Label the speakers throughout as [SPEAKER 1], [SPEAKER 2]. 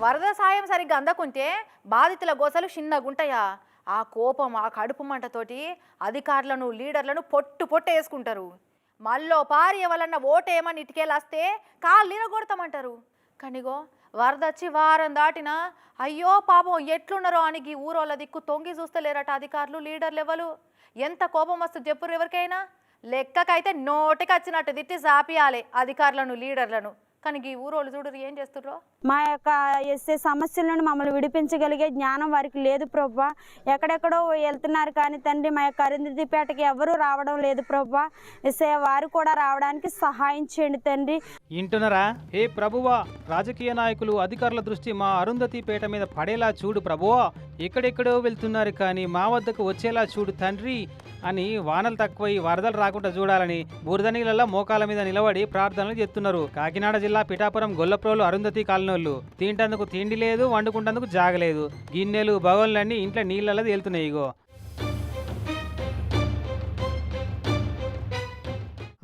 [SPEAKER 1] వరద సాయం సరిగ్గా అందకుంటే బాధితుల గోసలు చిన్నగుంటాయా? ఆ కోపం ఆ కడుపు మంటతోటి అధికారులను లీడర్లను పొట్టు వేసుకుంటారు. మళ్ళో పారి ఎవరన్నా ఓటేయమని ఇటుకేలాస్తే కాళ్ళు ఇరగొడతామంటారు. కనిగో వరదొచ్చి వారం దాటినా అయ్యో పాపం ఎట్లున్నారో అని ఈ ఊరోళ్ళ దిక్కు తొంగి చూస్తలేరట అధికారులు లీడర్లు ఎవరు. ఎంత కోపం వస్తుంది చెప్పురు ఎవరికైనా. లెక్కకైతే నోటికి వచ్చినట్టు తిట్టి సాపియాలి అధికారులను లీడర్లను. కానీ ఈ ఊరోళ్ళు చూడరు ఏం చేస్తుర్రో.
[SPEAKER 2] మా యొక్క ఎస్ఏ సమస్యల నుండి మమ్మల్ని విడిపించగలిగే జ్ఞానం వారికి లేదు ప్రభువా. ఎక్కడెక్కడో వెళ్తున్నారు కానీ తండ్రి మా యొక్క అరుంధతిపేటకి ఎవరూ రావడం లేదు ప్రభువా. ఎస్ఏ వారు కూడా రావడానికి సహాయం చేయండి తండ్రి.
[SPEAKER 3] వింటున్నారా? హే ప్రభువా, రాజకీయ నాయకులు అధికారుల దృష్టి మా అరుంధతిపేట మీద పడేలా చూడు ప్రభువా. ఎక్కడెక్కడో వెళ్తున్నారు కానీ మా వద్దకు వచ్చేలా చూడు తండ్రి అని వానలు తక్కువై వరదలు రాకుండా చూడాలని బురద నీళ్ళలో మోకాల మీద నిలబడి ప్రార్థనలు చేస్తున్నారు. కాకినాడ జిల్లా పిఠాపురం గొల్లప్రోలు అరుంధతి కాలనోళ్ళు తింటందుకు తిండి లేదు, వండుకుంటందుకు జాగలేదు. గిన్నెలు బగోన్లన్నీ ఇంట్లో నీళ్ళలో తేలుతున్నాయి. ఇగో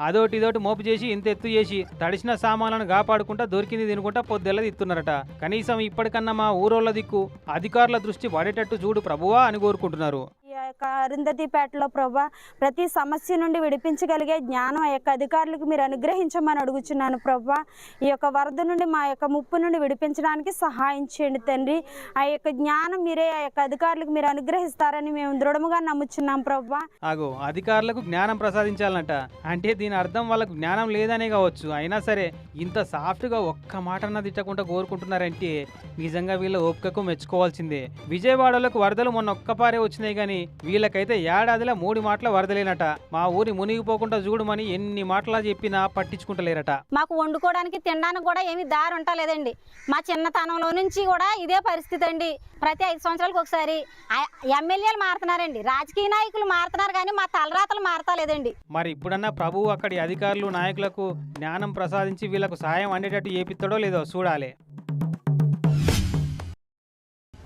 [SPEAKER 3] అదోటి ఇదోటి మోపు చేసి ఇంత ఎత్తు చేసి తడిసిన సామాన్లను కాపాడుకుంటా దొరికింది తినుకుంటా పొద్దెల్లది ఇస్తున్నారట. కనీసం ఇప్పటికన్నా మా ఊరోళ్ళ దిక్కు అధికారుల దృష్టి పడేటట్టు చూడు ప్రభువా అని కోరుకుంటున్నారు.
[SPEAKER 2] ఈ యొక్క అరుంధతిపేటలో ప్రభా ప్రతి సమస్య నుండి విడిపించగలిగే జ్ఞానం ఆ యొక్క అధికారులకు మీరు అనుగ్రహించమని అడుగుచున్నాను ప్రభా. ఈ యొక్క వరద నుండి మా యొక్క ముప్పు నుండి విడిపించడానికి సహాయం చేయండి తండ్రి. ఆ యొక్క జ్ఞానం మీరే ఆ యొక్క అధికారులకు మీరు అనుగ్రహిస్తారని మేము దృఢముగా నమ్ముచున్నాం ప్రభా.
[SPEAKER 3] ఆగో అధికారులకు జ్ఞానం ప్రసాదించాలంట అంటే దీని అర్థం వాళ్ళకు జ్ఞానం లేదనే కావచ్చు. అయినా సరే ఇంత సాఫ్ట్గా ఒక్క మాటన్నా తిట్టకుండా కోరుకుంటున్నారంటే నిజంగా వీళ్ళ ఓపికకు మెచ్చుకోవాల్సిందే. విజయవాడలకు వరదలు మొన్న ఒక్కపారే వచ్చినాయి కానీ వీళ్ళకైతే ఏడాదిలో 3 మాటల వరదలేనట. మా ఊరి మునిగిపోకుండా చూడమని ఎన్ని మాటలా చెప్పినా పట్టించుకుంటలేరట.
[SPEAKER 4] మాకు వండుకోవడానికి తినడానికి కూడా ఏమీ దారి ఉంటలేదండి. మా చిన్నతనంలో నుంచి కూడా ఇదే పరిస్థితి అండి. ప్రతి 5 సంవత్సరాలకు ఒకసారి ఎమ్మెల్యేలు మారుతున్నారండి, రాజకీయ నాయకులు మారుతున్నారు కానీ మా తలరాతలు మారతలేదండి.
[SPEAKER 3] మరి ఇప్పుడన్నా ప్రభువు అక్కడి అధికారులు నాయకులకు జ్ఞానం ప్రసాదించి వీళ్ళకు సాయం అందేటట్టు చేపిస్తాడో లేదో చూడాలి.